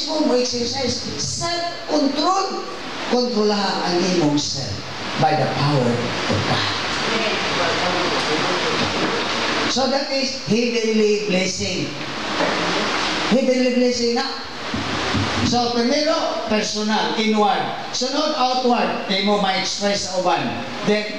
mo exercise self-control. Kontrolahan ang imong self by the power of God. So that is heavenly blessing. Heavenly blessing na. So, primero, personal, inward. Sunod, outward. Di mo ma-express sa uban. Then,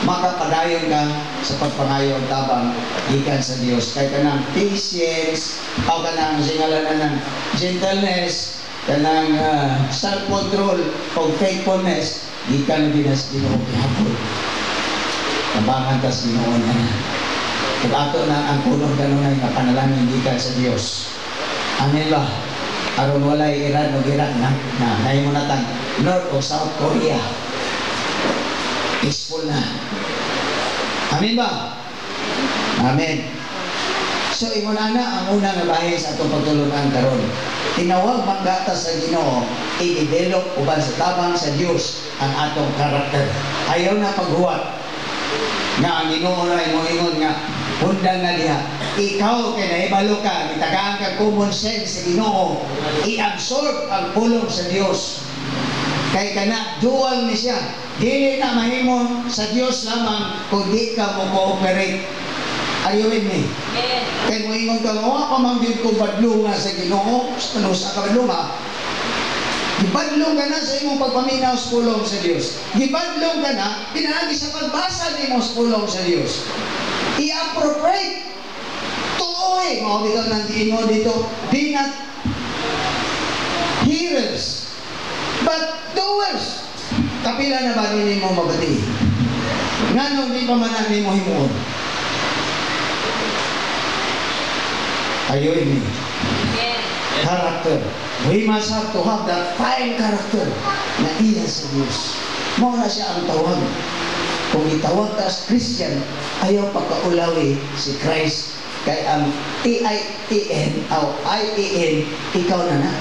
makapadayon ka sa pagpangayo ang tabang gikan sa Dios. Kaya ka ng patience, o ka ng singalanan ng gentleness, ka ng self-control, o faithfulness, gikan din as Ginoo gihapon. Tabangan tas Ginoo niya na. Kung ato na ang punong kanunay nga panalangin gikan sa Dios. Amen ba? Aron walay Iran o Iraq na mo natang North o South Korea. Peaceful na. Amen ba? Amen. So, imunana ang unang bahin sa itong pagtulungan karon. Tinawag manggata sa Ginoo, i-develop uban sa tabang sa Diyos ang atong karakter. Ayaw na paghuwat nga ang Ginoo na ingon nga hundang na diha. Ikaw kay naibalo ka, itagaan ka common sense sa Ginoo, i-absorb ang pulong sa Dios. Kay kana dual ni siya. Dili na mahimong sa Dios lamang kung di ka mo cooperate. Are you with me? Kay mo ingon ka, pa manggid ko badlunga sa Ginoo, ano sa kabadlunga? Gibadlong ka na sa imong pagpaminaw sa pulong sa Dios. Gibadlong ka na, pinagi sa pagbasa ni mo sa pulong sa Dios. I-appropriate. Tuoy, mga bitaw ng mo dito, be not hearers, but doers. Kapila na ba nini mo mabati? Nga nung di pa man namin mo himuon. Are you with me? Character. We must have to have that fine character na iya sa Diyos. Muna siya ang tawag. Kung itawag ka as Christian, ayaw pagkaulawi si Christ. Kaya ang T-I-T-N o I-E-N, ikaw na.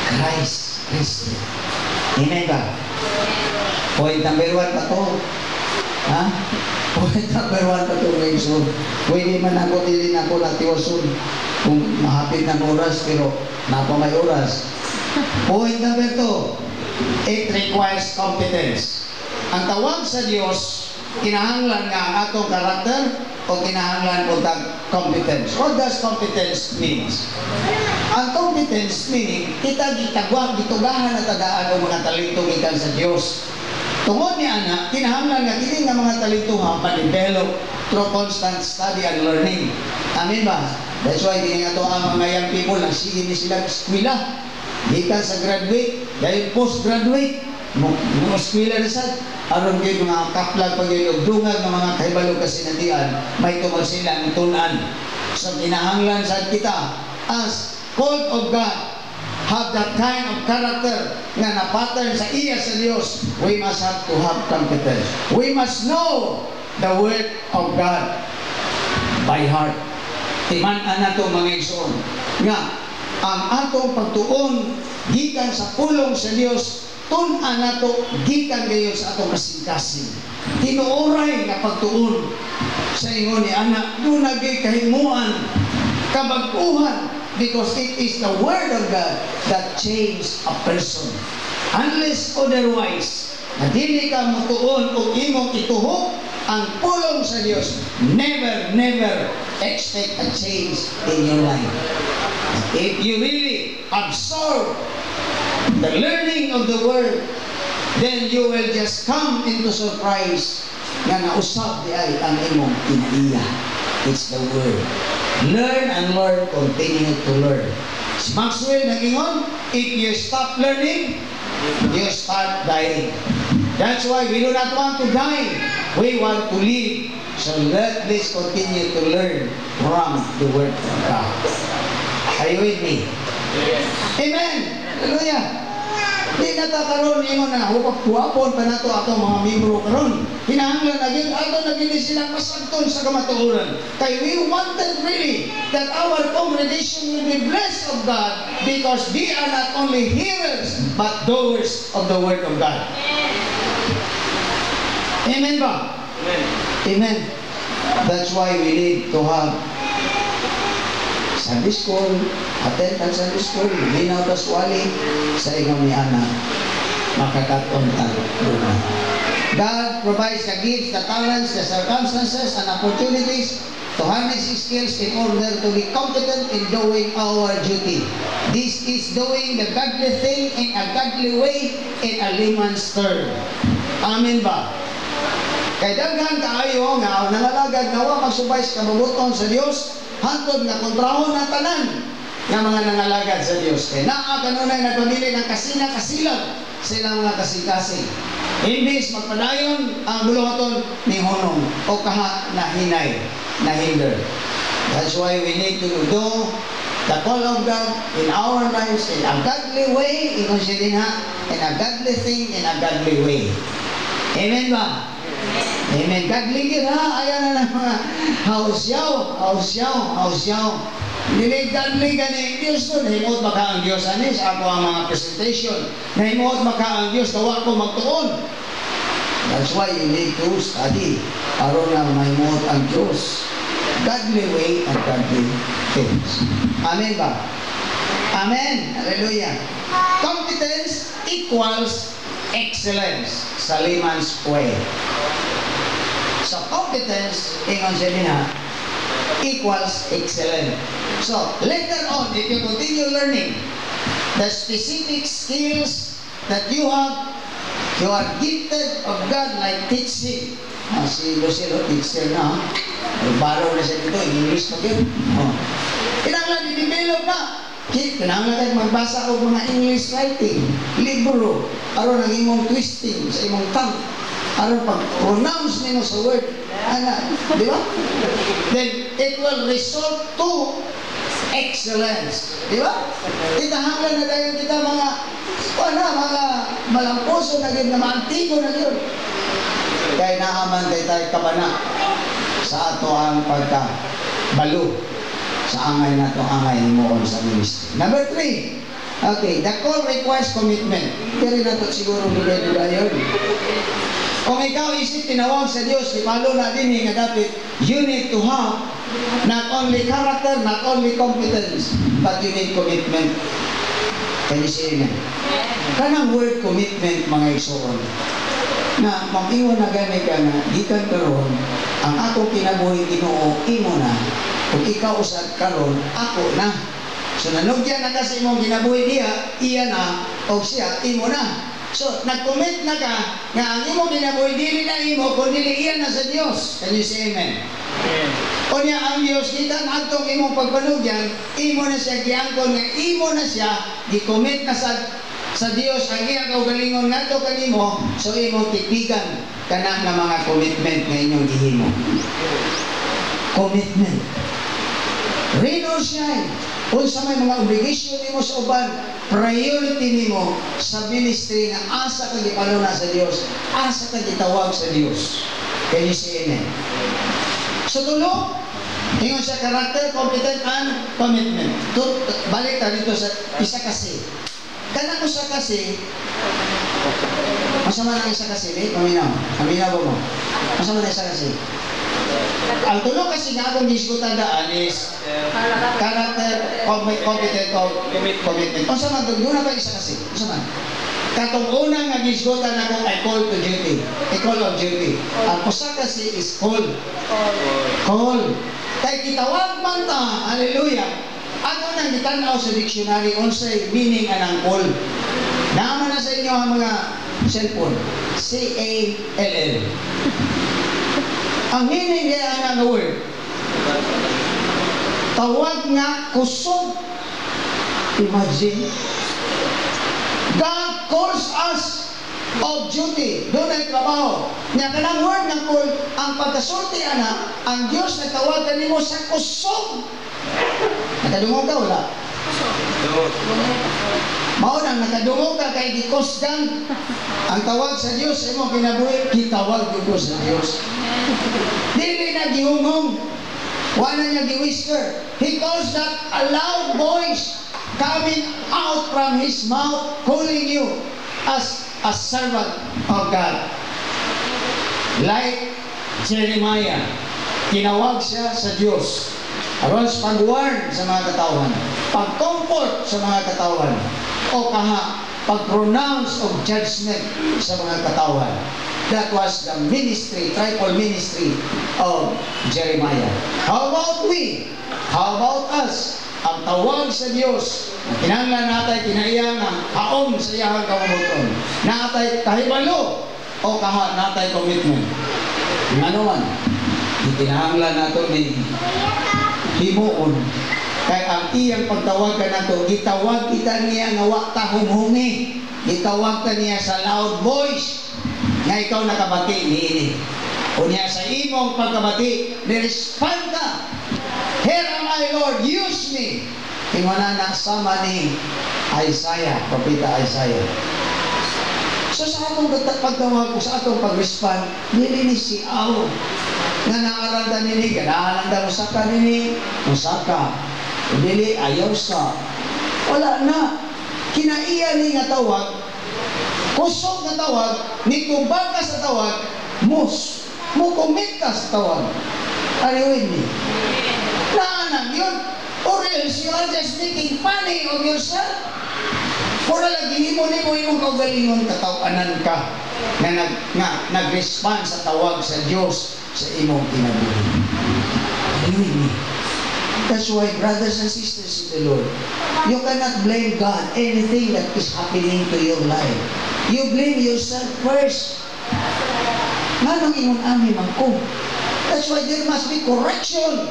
Christ, Christian. Amen ba? Point number 1 pa to. Ha? Point number 1 pa to, Rizon. Pwede man ako, tilin ako na tiwasun. Kung mahapit ng oras, pero napa may oras. Point number 2, it requires competence. Ang tawag sa Diyos, kinahanglan nga ang atong karakter o kinahanglan po tag competence. What does competence means? Ang competence meaning, kita gitagwag, gitugahan at tagaan o mga talento gikan sa Diyos. Tungod ni anak, kinahanglan nga kini nga mga talentuha ma-develop through constant study and learning. Amen ba? That's why hindi nga ito ang mga young people nagsige ni sila eskwela. Gikan sa graduate, dahil postgraduate, mga eskwela na sad. Aron gyud mga kaplag pag yung dungag ng mga kahibalo kasinatian, may tumag sila ng tunan. So kinahanglan sa kita as called of God, have that kind of character nga na-pattern sa iya sa Diyos. We must have to have competence. We must know the Word of God by heart. Timan-an nato mga igsoon nga ang atong pagtuon gikan sa pulong sa Diyos, tun-an nato gikan gayon sa atong kasing-kasing. Tinuoray nga pagtuon sa ingon ni anak, doon nagay kahimuan, kabag-uhan, because it is the Word of God that changes a person. Unless otherwise, na dili ka mutuon o imong ituhok ang pulong sa Diyos, never expect a change in your life. If you really absorb the learning of the Word, then you will just come into surprise nga nausap di ay ang imong kinaiya. It's the Word. Learn and learn, continue to learn. Si Maxwell nag-ingon, if you stop learning, you start dying. That's why we do not want to die. We want to live. So let's continue to learn from the Word of God. Are you with me? Yes. Amen. Hallelujah. Di natakaroon niyo na huwag-huwapon pa na ito atong mga membro karon. Hinahanglan na yun, ato na gini silang masagton sa kamatuoran. Kaya we wanted really that our congregation will be blessed of God because they are not only hearers but doers of the Word of God. Amen ba? Amen. Amen. That's why we need to have Sunday school, attend ang Sunday school, linaw tas wali, sa ingon ni Ana, makakatuntan doon. God provides the gifts, the talents, the circumstances, and opportunities to harness His skills in order to be competent in doing our duty. This is doing the godly thing in a godly way in a layman's term. Amen ba? Kay daghan kaayo nga nangalagad nga wa magsubay sa kabubuton sa Dios, hantod nga kontrahon na tanan nga mga nangalagad sa Dios. Kay naa kanunay nagpamili ng kasina-kasilag sila mga kasing-kasing. Imbis magpadayon ang buluhaton ni honong o kaha na hinay, na hinder. That's why we need to do the call of God in our lives in a godly way, in a godly thing, in a godly way. Amen ba? Amen. Godly yun ha. Ayan na ng mga hausyaw. Hindi godly gani Diyos to. Nahimot maka ang Diyos. Anis, ako ang mga presentation. Nahimot maka ang Diyos. Tawa ko magtuon. That's why you need to study. Aron na mahimot ang Diyos. Godly way and godly things. Amen ba? Amen. Hallelujah. Competence equals excellence sa layman's way. So, competence, ingon siya din ha, equals excellent. So, later on, if you continue learning the specific skills that you have, you are gifted of God like teaching. Si Lucero, teacher na, baro na siya dito, English na yun. Kinanglan, i-develop na. Kinanglan magbasa o mga English writing, libro, aron ang imong twisting sa imong tongue. Aron pag-pronounce nimo sa word, di ba? Then, it will result to excellence. Di ba? Itahanglan na tayo kita mga malamposo na yun, na maantigo na yun. Kaya naaman tayo kabana sa ato ang pagkabalo sa angay na ito, angay mo sa ministry. Number 3, okay, the call requires commitment. Kaya na ito siguro nila yun. Kung ikaw isip tinawag sa Diyos, ipalo na din nga dapat, you need to have not only character, not only competence, but you need commitment. Can you say amen? Kanang word commitment, mga igsoon, na mag-iwan na gani ka na, gikan karon, ang akong kinabuhi Ginoo, imo na. Kung ikaw usad karon, ako na. So nanugyan na kasi imong kinabuhi diya, iya na, o siya, imo na. So, nag-commit na ka nga ang imo kinabuhi dili na imo kundi iyan na sa Dios. Can you say amen? Amen. O niya ang Dios kita natong imong pagpanugyan, imo na siya giangkon nga imo na siya gi-commit na sa Dios ang iyang kaugalingon ngadto kanimo, so imo tipigan kana nga mga commitment nga inyong gihimo. Commitment. Rain or shine. Unsa may mga obligation nimo sa uban, priority nimo sa ministry nga asa ka gipaluna sa Dios, asa ka gitawag sa Dios. Can you say amen? So tulo, ingon sa character, competent, and commitment. Balik ta dito sa isa kasi. Kana ko sa kasi, masama na isa kasi, paminaw mo. Masama na isa kasi. Ang tulo kasi nga akong diskutadaan is character, competent, commitment. O sa man, doon na ba isa kasi? O sa man? Katong una nga diskutan ako ay call to duty. A call of duty. Ang usa kasi is call. Call. Kay kitawag man ta, hallelujah. Ako nang gitanaw sa dictionary, unsay meaning anang call. Naman na sa inyo ang mga cellphone. C-A-L-L. Ang meaning niya ang word. Tawag nga kusog. Imagine. God calls us of duty. Doon ay trabaho. Nga kanang word ng call, ang pagkasulti ana, ang Diyos nagtawagan nimo sa kusog. Nakadungog ka wala? Maunang nakadungog ka kay gikusgan. Ang tawag sa Diyos, imo kinabuhi, kitawag dito sa Diyos. Dili na gihungong. Wala niya gi-whisper. He calls that a loud voice coming out from His mouth, calling you as a servant of God. Like Jeremiah, tinawag siya sa Diyos. aron sa pag-warn sa mga katawan, pag-comfort sa mga katawan, o kaha, pag-pronounce of judgment sa mga katawan. That was the ministry, triple ministry of Jeremiah. How about we? How about us? Ang tawag sa Dios, kinahanglan natay kinaiya nga kaon sa iyang kabubuton. Natay kahibalo o kaha natay commitment. Ngano man, kinahanglan nato ni himuon. Kay ang iyang pagtawag ka nato, gitawag kita niya nga wa ta humhungi. Gitawag ka niya sa loud voice nga ikaw nakabati niini. Unya sa imong pagkabati, ni-respond ka. Here am I, Lord, use me. Ingana na sama ni Isaiah, Propeta Isaiah. So sa atong pagtawag ko, sa atong pag-respond, nili ni si Aw. Nga naaranda nini, ganahan mo saka nini, musaka. Dili, ayaw sa. Wala na. Kinaiya ni nga tawag, kusog na tawag, ni kubag ka sa tawag, mukumit ka sa tawag. Ariwin ni. Naanan yun. Or else you are just making funny of yourself. Or lagi mo imong kaugalingon katawanan ka na nag-respond sa tawag sa Diyos sa imong kinabuhi. Ariwin ni. That's why, brothers and sisters in the Lord, you cannot blame God anything that is happening to your life. You blame yourself first. Manong ingon ami man ko. That's why there must be correction.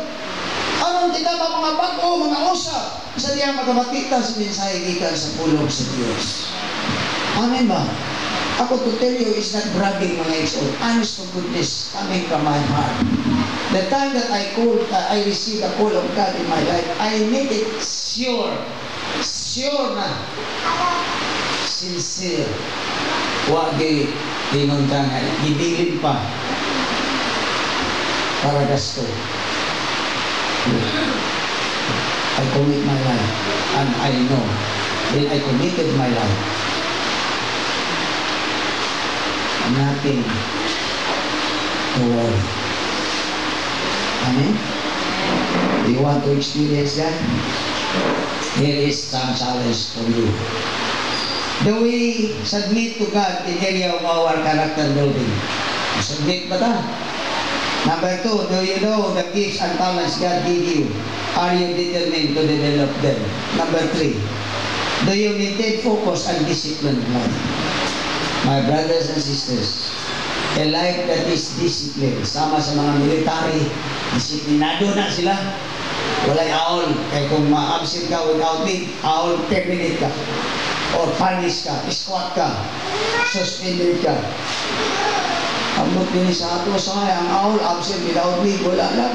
Aron kita ba mga bago, mga usap, sa diya magabatita sa mensahe gikan sa pulong sa Diyos. Amen ba? Ako to tell you is not bragging mga exod. Honest to goodness coming from my heart. The time that I received the call of God in my life, I made it sure na, sincere. Huwag tinuntan nga, gibilin pa para gasto. I commit my life and I know. Then I committed my life. Nothing to worry. Amen? Do you want to experience that? Here is some challenge for you. Do we submit to God in area of our character building? Submit ba ta? Number 2, do you know the gifts and talents God gave you? Are you determined to develop them? Number 3, do you maintain focus and disciplined life? My brothers and sisters, a life that is disciplined, sama sa mga military, disiplinado na sila. Walay aol, kaya kung ma-absent ka without leave, aol, terminate ka. Or punish ka, squat ka, suspended ka. Abot din sa ato sa ang aol, absent without leave, wala lang.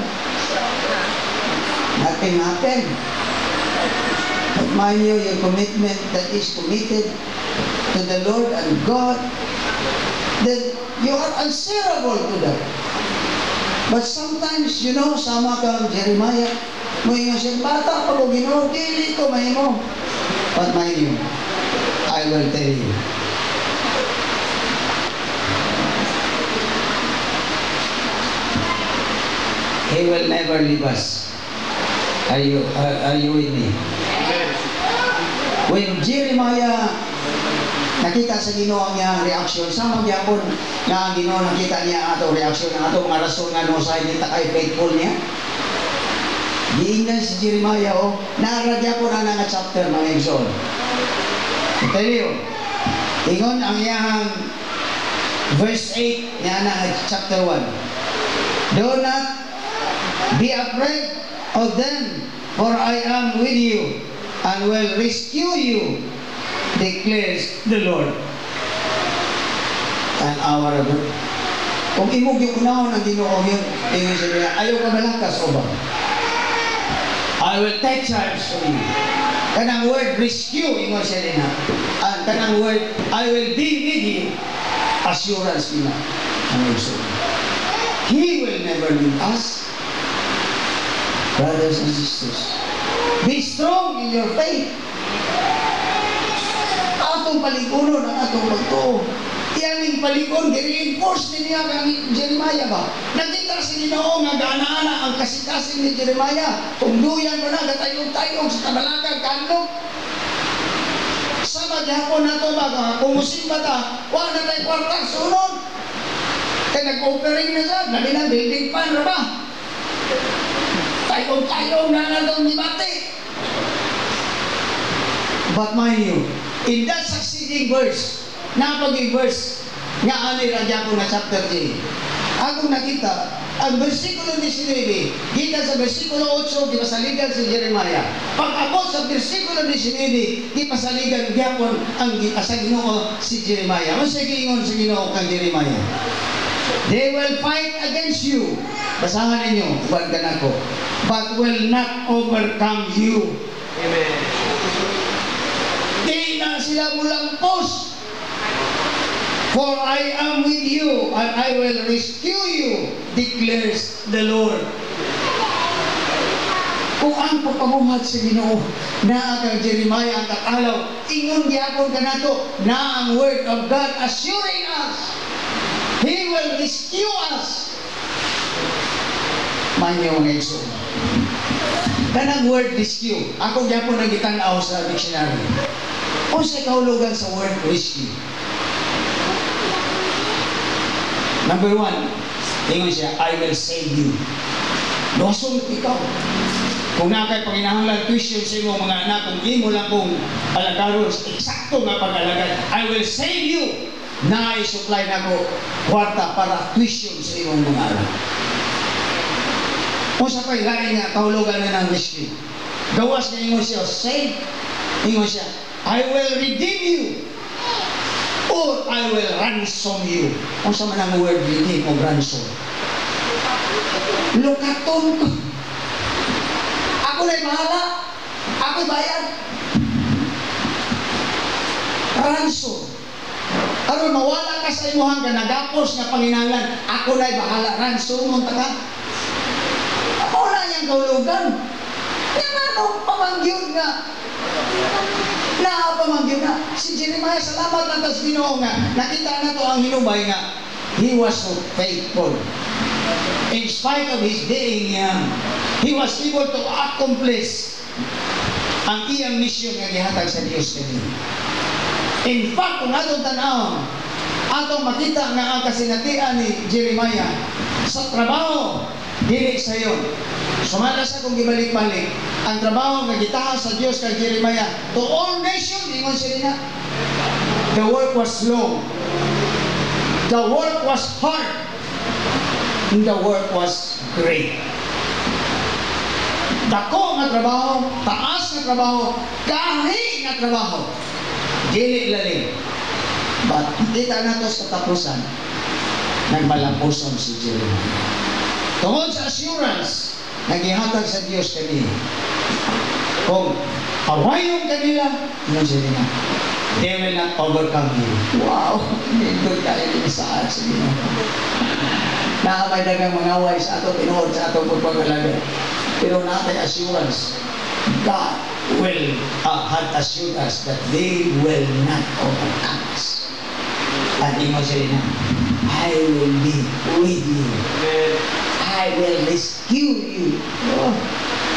Nothing happened. But mind you, your commitment that is committed to the Lord and God, then you are answerable to that. But sometimes, you know, sama kang Jeremiah, mo yung siya, bata pa ko, Ginoo, dili ko mahimo. But mind you, I will tell you, He will never leave us. Are you with me? When Jeremiah nakita sa Ginoo niya reaksyon, sama gyapon nga Ginoo nakita niya ato reaksyon ng ato mga rason nga no sa kita kay faithful niya. Giingnan si Jeremiah o naragya po na nga chapter mga igsoon. I tell you, ingon ang iyang verse 8 niya na chapter 1. Do not be afraid of them, for I am with you and will rescue you, declares the Lord. And our God. Kung imog yung unahon ang Ginoo yun, ingon siya, ayaw ka malakas o ba? I will take charge of you. Kanang word rescue, ingon siya din ha. And kanang word, I will be with you, assurance nila. He will never leave us. Brothers and sisters, be strong in your faith. Atong paligunon ang atong pagtuo. Iyang palikon, i-reinforce niya kang Jeremiah ba? Nakita sa Ginoo nga gaana-ana ang kasikasin ni Jeremiah. Kung duyan mo na, gatayong-tayong sa kabalakag, kanlog. Sama gihapon na ito ba? Kung musimba ta, wala na tayo kwartang sunod. Kaya nag-offering na siya, nabi na building pan na ba? Tayong-tayong na na itong dibate. But mind you, in that succeeding verse, napaging verse nga ani radya ko na chapter 3, akong nakita ang versikulo 19, kita sa versikulo 8 gipasaligan si Jeremiah. Pag-abot sa versikulo 19, gipasaligan gyapon ang sa Ginoo si Jeremiah. Ano sa giingon sa Ginoo kang Jeremiah? They will fight against you. Basahan ninyo, uban ka nako, but will not overcome you. Amen. Di na sila mulampos. For I am with you, and I will rescue you, declares the Lord. Kung ang pagpamuhat sa Ginoo na kang Jeremiah ang katalaw, ingon gyapon kanato na ang word of God assuring us, He will rescue us. Manyo mga igsoon. Kanang word rescue, ako gyapon ang gitan-aw sa dictionary. O sa kahulugan sa word rescue. Number 1, ingon siya, I will save you. Losong ikaw. Kung nakay panginahanglan tuition sa imo mga anak, kung imo lang kung alagaron, eksakto nga pag-alagad, I will save you. Na i-supply na ko kwarta para tuition sa imong mga anak. Kung sa paglain nga, kahulugan na ng rescue. Gawas na ingon siya, save. Ingon siya, I will redeem you. Or I will ransom you. Kung sa manang word, redeem o ransom. Lukaton ko. Ako na'y bahala. Ako'y bayad. Ransom. Aron mawala ka sa imuhang ka nagapos nga panginahanglan. Ako na'y bahala. Ransom mo ka. Ako na niyang kahulugan. Yan anong pamanggyon nga. Naapamangkin na si Jeremiah, salamat na tas Ginoo nga nakita na to ang hinubay nga he was so faithful in spite of his being young. He was able to accomplish ang iyang mission nga gihatag sa Dios kaniya. In fact, kung atong tanawon, atong makita nga ang kasinatian ni Jeremiah sa trabaho dili sa yon. Sumala sa kung gibalik-balik ang trabaho nga gitahan sa Dios kay Jeremiah to all nations, ingon siya na. The work was long. The work was hard. And the work was great. Dako nga trabaho, taas nga trabaho, kahi nga trabaho. Dili lalim. But kita na to sa katapusan, nagmalampuson si Jeremiah. Tungod sa assurance, nagihatag sa Diyos kanila. Kung awayon kanila, yun sila na. They will not overcome you. Wow! Good kayo din sa sa Ginoo. Nakamay dagang mga away sa ato, tinuod sa ato pagpagalaga. Pero natin assurance, God will have assured us that they will not overcome us. At mo sila na, I will be with you. I will rescue you. Oh,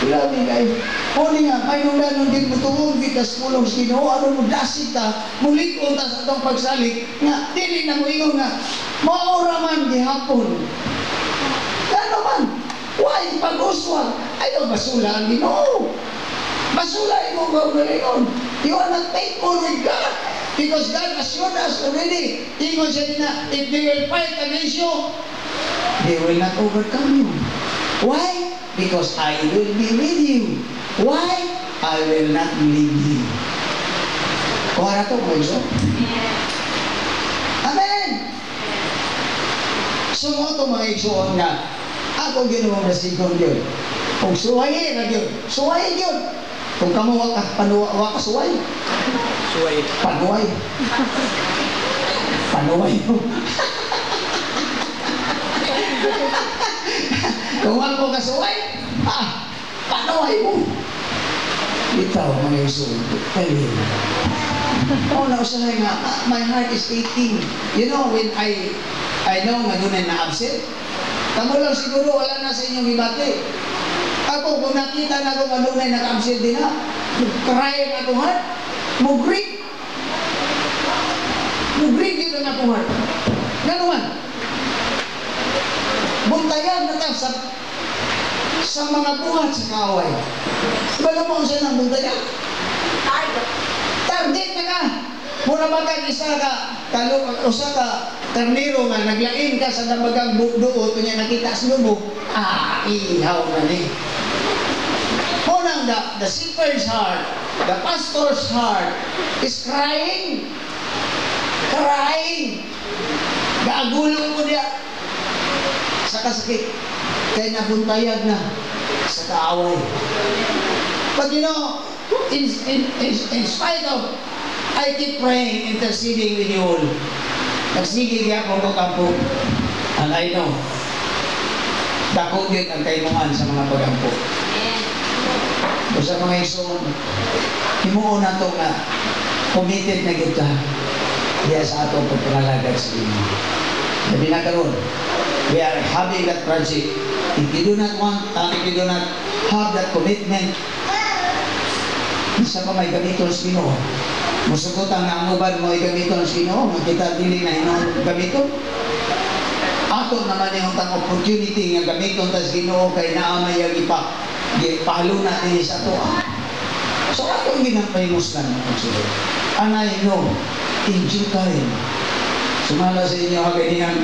grabe kayo. Huli nga, may nung din mo tuong bitas pulong sa Ginoo, ano mo dasig ka, mulikon ta sa itong pagsalik, nga, dili na mo ingon nga, maura man gihapon. Gano man? Why? Pag-uswag. Ayaw basula ang Ginoo. Basula mo gawin. You are not faithful with God. Because God assured us already. Ingon siya na, if they will fight against you, they will not overcome you. Why? Because I will be with you. Why? I will not leave you. Kung ano ito, Moiso? Amen! Sumoto mga igsoon nga, ako ginawang nasigong yun. Kung suwayin na yun, suwayin yun. Kung kamuha ka, panuwa ka suway. Suway. Panuway. Panuway mo. Kung ako kasuway, panuway mo. Itaw, mga isun. Kaya oh, nausahay nga, my heart is aching. You know, when I know nga doon na absent, tamo lang siguro, wala na sa inyong ibati. Ako, kung nakita na ako nga doon ay naka-absent din na, cry ang akong heart, mugrig. Mugrig yun ang akong heart. Ganuman. Buntayan na ka sa mga buhat sa kaaway. Bala mo ang siya ng buntayan. Target na ka. Muna ba ka isa ka karnero nga naglain ka sa dabagang buo niya nakita sa lubog. Ihaw na ni. Unang the shepherd's heart, the pastor's heart is crying. Crying. Gaagulong mo niya sa kasakit. Kaya nabuntayag na sa kaaway. But you know, in spite of I keep praying, interceding with you all. Nagsige niya akong kakampo. And I know, dako yun ang kaimungan sa mga pagampo. O sa mga isun, himuon na ito nga, committed na kita diya sa atong pagpangalagad sa inyo. Sabi na karon, we are having that project. If you do not have that commitment, isa pa may gamiton sa Ginoo. Musugot ang nanguban mo ay gamiton sa Ginoo, makita dili na inong gamiton. Ato naman yung tang opportunity nga gamiton ta sa Ginoo kay naamay ang ipahalo na din sa ato. So ato ginapaymuslan mo sila. And I know, in due time, sumala sa inyo kaganiyang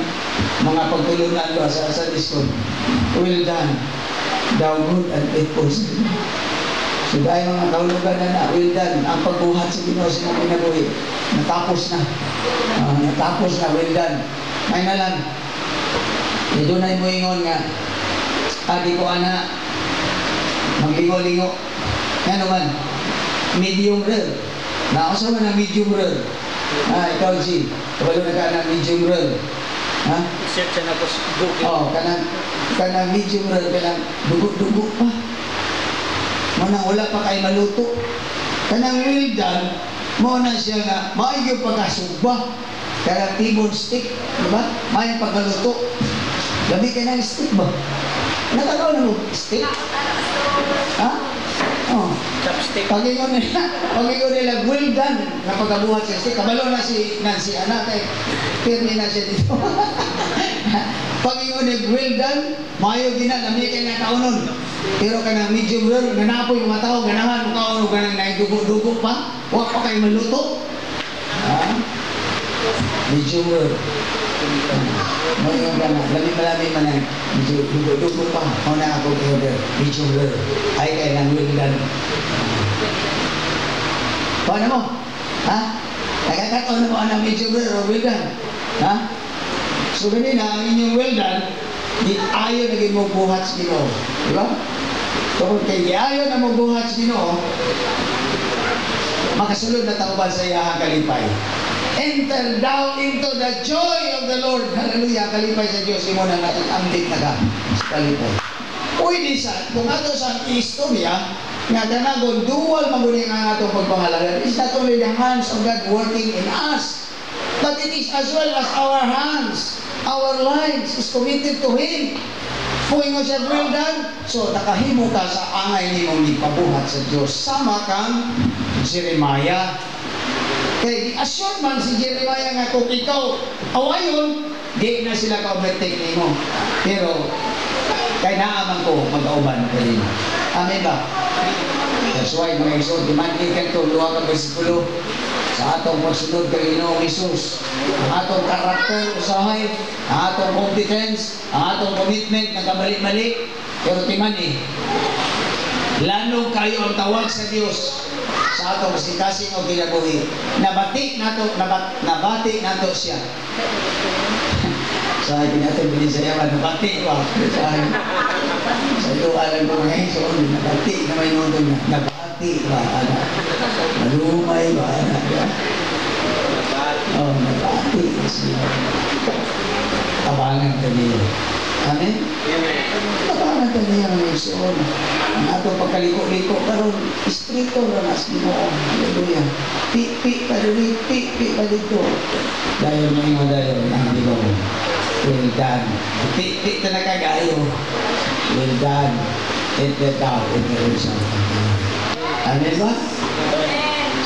mga pagtulunan ba sa Discord. Well done, thou good and faithful servant. So dahil mga kahulugan na well done, ang pagbuhat sa Ginoo sa mga pinabuhi, natapos na. Natapos na, well done. May na lang, ito na mo ingon nga, di ko ana, maglingo-lingo. Yan naman, medium rare. Nakasama na medium rare. Ikaw si, kabalo na ka na medium rare. Ha? Search na po sa Google. Oo, kanang medium rare, kanang dugo-dugo pa. Manang wala pa kayo maluto. Kanang well done, mo na siya nga, maayong pagkasugba. Kanang tibon stick, diba? Maayong pagkaluto. Labi ka ng stick ba? Nakagaw na mo, stick? Ha? Oh. Chopstick. Pag-ingon nila, well done, na pagkabuhat siya stick. Kabalo na si Nancy, anak eh. Pirmi na siya dito. Pag-ingon nila, well done, maayo gina, labi ka na kaunon. Pero kanang medium rare, ganapo yung mga tao, ganahan mo kaunon, ganang naidugo-dugo pa. Huwag pa kayo maluto. Ha? Medium rare. Ngayon ka na, lami-malami man ang dugo pa. Kung na ako i-order, medium rare. Ay kaya nang well done. Paano mo? Ha? Nagkakataon na mo ang medium rare o well done? Ha? So ganun na, ang inyong well done, di ayaw na mo buhat sa Ginoo. Diba? So kung kayo ayaw na mo buhat sa Ginoo, makasulod na tauban sa iyahang kalipay. Enter down into the joy of the Lord. Hallelujah. Kalipay sa Diyos. Imo na natin ambit na ka sa kalipay. Pwede sa, kung ato sa istorya, nga ganagon, dual maguling ang atong pagpangalaga. It's not only the hands of God working in us, but it is as well as our hands, our lives is committed to Him. Kung ingo siya well done, so nakahimo ka sa angay ni mong ipabuhat sa Diyos. Sama kang Jeremiah. Kaya assure man si Jeremiah nga kung ikaw awayon, di na sila ka-overtake ni mo. Pero, kaya naaman ko mag-auban ka rin. Amen ba? That's why mga iso, dimandi ka ito, luha ka bersikulo sa atong pagsunod kay Ginoong Hesus. Ang atong karakter, usahay, ang atong competence, ang atong commitment, nagkamali-mali. Pero timani, lalo kayo ang tawag sa Diyos sa atong kasing-kasing o kinabuhi. Nabati nato siya. Sa akin natin binisayaman, nabati ba? Sa ito, alam ko mga iso, nabati na may nunod na. Nabati ba, anak? Malumay ba, anak? Oh, nabati siya. Tabangan ka niyo. Amen? Amen. Tabangan. na taniyang mission. Ang atong pagkaliko-liko karon istrito na nas Ginoo. Hallelujah. Pi pa dito. Dahil may madayon ang Ginoo. Well done. Pi na nakagayo. Well done. Ito tao, ito rin siya. Amen ba?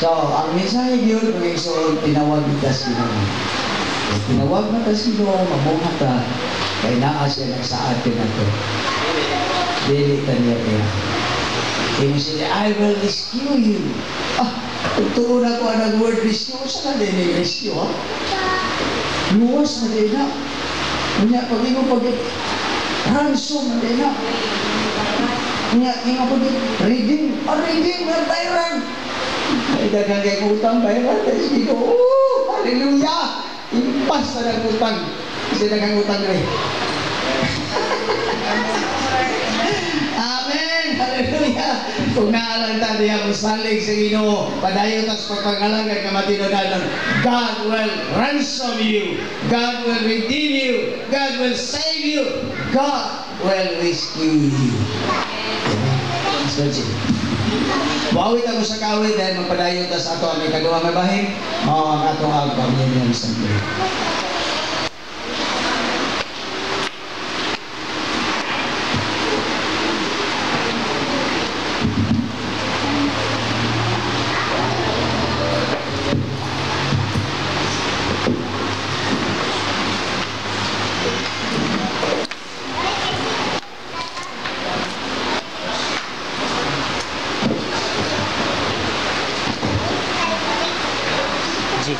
So, ang mensahe yun, mga isoon, tinawag kita si Ginoo. Tinawag na ta si Ginoo, mabuhat ta. Kaya naa siya nagsaad ka na ito. Dili ka niya kaya. Kaya siya, I will rescue you. Tugtuon ako ang word rescue. Saan na din yung rescue, ha? Luwas na din na. Kanya, pag ino ransom na din na. Kanya, ino pag redeem. Redeem, ang tyrant. Ay, dagang kay utang, tyrant. Hallelujah! Impas na nagutang. Kasi nagangutang rin. Amen! Hallelujah! Kung naalang tayo ang salig sa Ginoo, padayon tas pagpangalagan ka matinodanon, God will ransom you. God will redeem you. God will save you. God will rescue you. Amen. Buawit ako sa kawit dahil magpadayon tas ato ang ikaduha may bahin, mao ang atong album yun yung sandali. G.